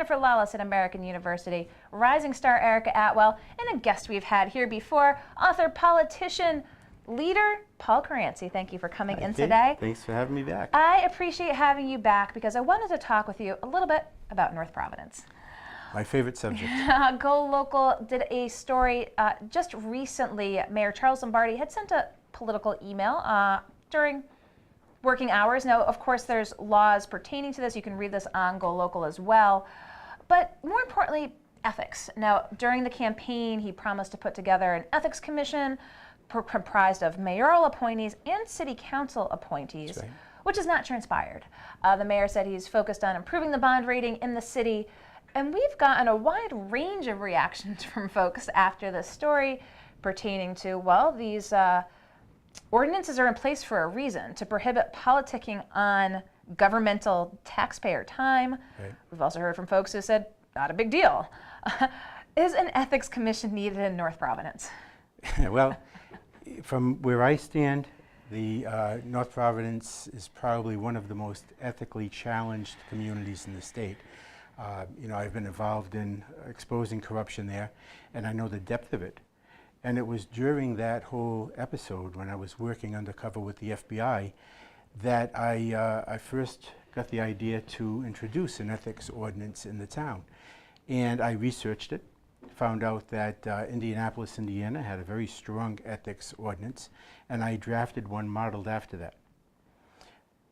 Jennifer Lawless at American University, rising star Erica Atwell, and a guest we've had here before, author, politician, leader, Paul Caranci. Thank you for coming in today. Thanks for having me back. I appreciate having you back because I wanted to talk with you a little bit about North Providence. My favorite subject. GoLocal did a story just recently. Mayor Charles Lombardi had sent a political email during working hours. Now, of course, there's laws pertaining to this. You can read this on GoLocal as well. But more importantly, ethics. Now, during the campaign, he promised to put together an ethics commission comprised of mayoral appointees and city council appointees, That's right. which has not transpired. The mayor said he's focused on improving the bond rating in the city. And we've gotten a wide range of reactions from folks after this story pertaining to, well, these ordinances are in place for a reason, to prohibit politicking on governmental taxpayer time. Right. We've also heard from folks who said, not a big deal. Is an ethics commission needed in North Providence? Well, from where I stand, the North Providence is probably one of the most ethically challenged communities in the state. I've been involved in exposing corruption there, and I know the depth of it. And it was during that whole episode, when I was working undercover with the FBI, that I first got the idea to introduce an ethics ordinance in the town. And I researched it, found out that Indianapolis, Indiana had a very strong ethics ordinance, and I drafted one modeled after that.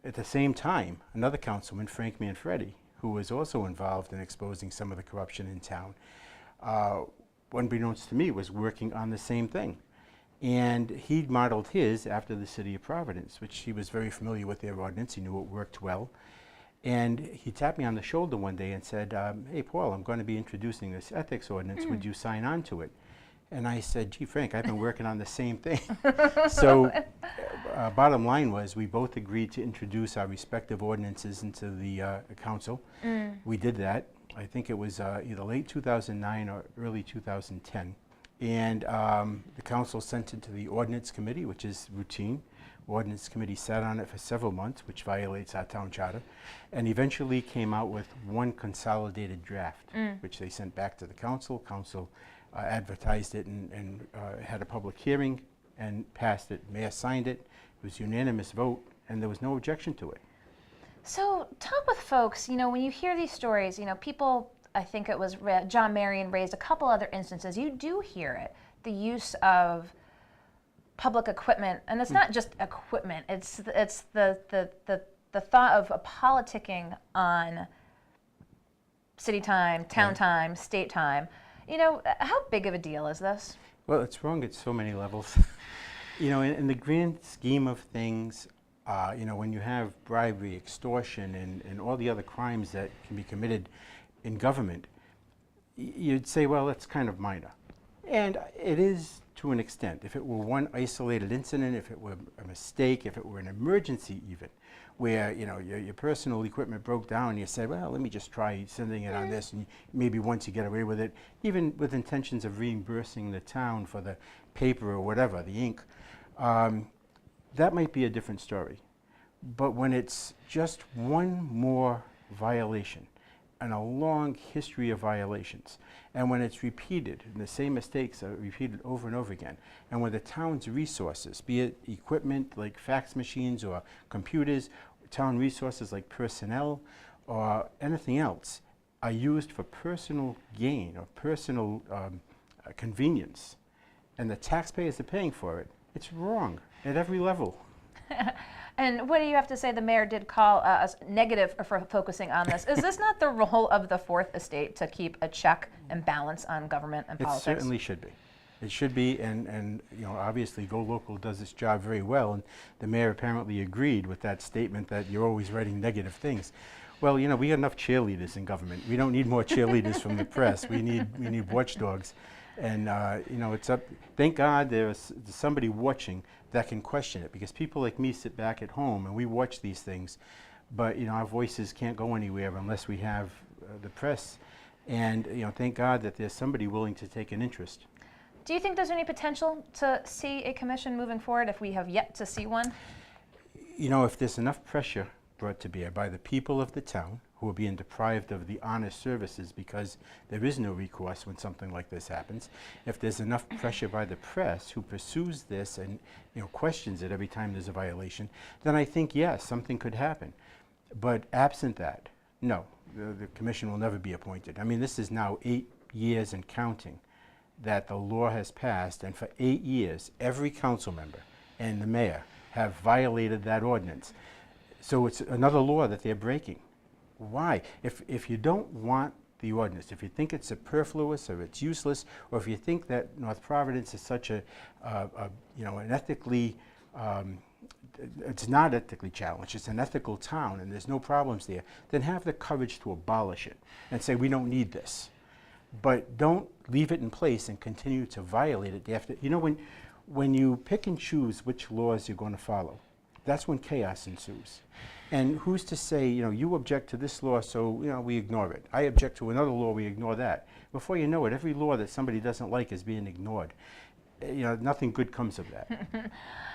At the same time, another councilman, Frank Manfredi, who was also involved in exposing some of the corruption in town, unbeknownst to me, was working on the same thing. And he modeled his after the city of Providence, which he was very familiar with their ordinance. He knew it worked well. And he tapped me on the shoulder one day and said, hey, Paul, I'm going to be introducing this ethics ordinance. Would you sign on to it? And I said, gee, Frank, I've been working on the same thing. So bottom line was we both agreed to introduce our respective ordinances into the council. We did that. I think it was either late 2009 or early 2010. And the council sent it to the ordinance committee, which is routine. Ordinance committee sat on it for several months, which violates our town charter, and eventually came out with one consolidated draft, which they sent back to the council. Council advertised it and had a public hearing and passed it. Mayor signed it. It was unanimous vote, and there was no objection to it. So talk with folks, when you hear these stories, people, I think it was John Marion raised a couple other instances. You do hear it, the use of public equipment, and it's not just equipment, it's the thought of politicking on city time, town time, state time. How big of a deal is this? Well, it's wrong at so many levels. In the grand scheme of things, when you have bribery, extortion, and all the other crimes that can be committed in government, you'd say, well, that's kind of minor. And it is to an extent. If it were one isolated incident, if it were a mistake, if it were an emergency even, where your personal equipment broke down and you said, well, let me just try sending it on this, and maybe once you get away with it, even with intentions of reimbursing the town for the paper or whatever, the ink, that might be a different story. But when it's just one more violation and a long history of violations, and when it's repeated, and the same mistakes are repeated over and over again, and when the town's resources, be it equipment like fax machines or computers, town resources like personnel or anything else, are used for personal gain or personal convenience, and the taxpayers are paying for it, it's wrong at every level. And what do you have to say? The mayor did call us negative for focusing on this. Is this not the role of the fourth estate to keep a check and balance on government and politics? It certainly should be. It should be, and obviously GoLocal does its job very well, and the mayor apparently agreed with that statement that you're always writing negative things. Well, we got enough cheerleaders in government. We don't need more cheerleaders from the press. We need watchdogs. And it's up. Thank God there's somebody watching that can question it, because people like me sit back at home and we watch these things, but our voices can't go anywhere unless we have the press. And thank God that there's somebody willing to take an interest. Do you think there's any potential to see a commission moving forward if we have yet to see one? If there's enough pressure brought to bear by the people of the town who are being deprived of the honest services because there is no recourse when something like this happens, if there's enough pressure by the press who pursues this and questions it every time there's a violation, then I think, yes, something could happen. But absent that, no, the commission will never be appointed. I mean, this is now 8 years and counting that the law has passed, and for 8 years, every council member and the mayor have violated that ordinance. So it's another law that they're breaking. Why? If you don't want the ordinance, if you think it's superfluous or it's useless, or if you think that North Providence is such an ethically, it's not ethically challenged, it's an ethical town and there's no problems there, then have the courage to abolish it and say we don't need this. But don't leave it in place and continue to violate it. When you pick and choose which laws you're going to follow, that's when chaos ensues. And who's to say, you object to this law, so we ignore it. I object to another law, we ignore that. Before you know it, every law that somebody doesn't like is being ignored. Nothing good comes of that.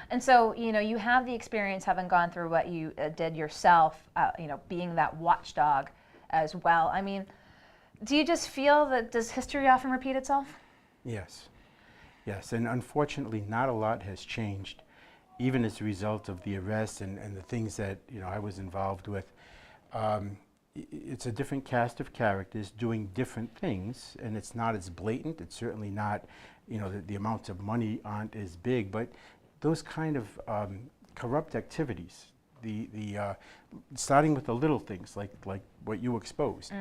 And so, you have the experience having gone through what you did yourself, being that watchdog as well. I mean, do you just feel that does history often repeat itself? Yes. Yes, and unfortunately, not a lot has changed, even as a result of the arrests and the things that I was involved with. It's a different cast of characters doing different things, and it's not as blatant. It's certainly not, the amounts of money aren't as big, but those kind of corrupt activities, starting with the little things like what you exposed,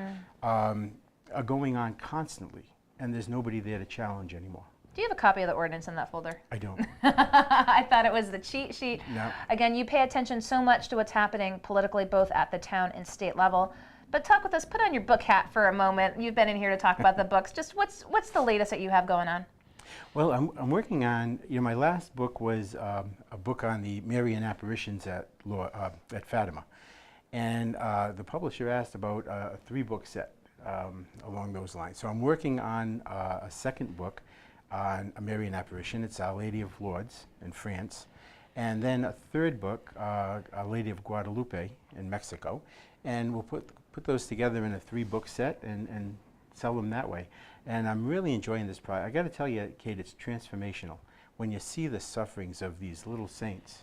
are going on constantly, and there's nobody there to challenge anymore. Do you have a copy of the ordinance in that folder? I don't. I thought it was the cheat sheet. No. Again, you pay attention so much to what's happening politically, both at the town and state level. But talk with us, put on your book hat for a moment. You've been in here to talk about the books. Just what's the latest that you have going on? Well, I'm working on, my last book was a book on the Marian apparitions at Fatima. And the publisher asked about a 3-book set along those lines. So I'm working on a second book on a Marian apparition. It's Our Lady of Lourdes in France. And then a third book, Our Lady of Guadalupe in Mexico. And we'll put those together in a 3-book set and sell them that way. And I'm really enjoying this project. I got to tell you, Kate, it's transformational. When you see the sufferings of these little saints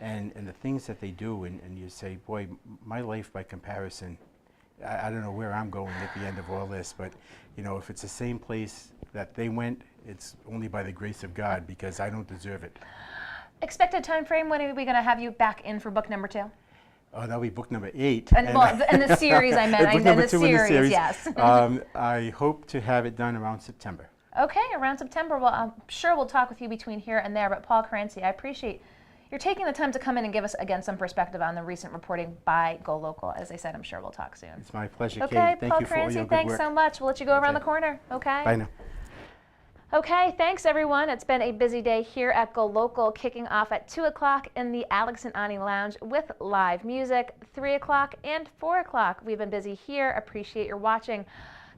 and the things that they do, and you say, boy, my life by comparison, I don't know where I'm going at the end of all this, but if it's the same place that they went, it's only by the grace of God, because I don't deserve it. Expected time frame, when are we going to have you back in for book number 2? Oh, that'll be book number 8. And the series, I meant. Book number 2 in the series, yes. I hope to have it done around September. Okay, around September. Well, I'm sure we'll talk with you between here and there. But Paul Caranci, I appreciate you're taking the time to come in and give us, again, some perspective on the recent reporting by GoLocal. As I said, I'm sure we'll talk soon. It's my pleasure, okay, Kate. Thank Paul you for all your Caranci, good thanks work. so much. We'll let you go around the corner, okay? Bye now. Okay, thanks everyone. It's been a busy day here at GoLocal, kicking off at 2 o'clock in the Alex and Ani Lounge with live music, 3 o'clock and 4 o'clock. We've been busy here. Appreciate your watching.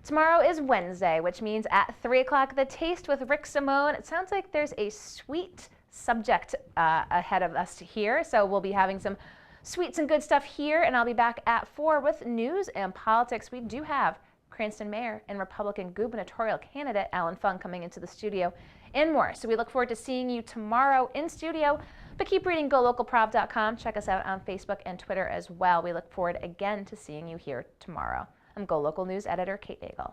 Tomorrow is Wednesday, which means at 3 o'clock, The Taste with Rick Simone. It sounds like there's a sweet subject ahead of us here, so we'll be having some sweets and good stuff here, and I'll be back at 4 with news and politics. We do have Cranston Mayor and Republican gubernatorial candidate Alan Fung coming into the studio and more. So we look forward to seeing you tomorrow in studio, but keep reading GoLocalProv.com. Check us out on Facebook and Twitter as well. We look forward again to seeing you here tomorrow. I'm GoLocal News Editor Kate Nagel.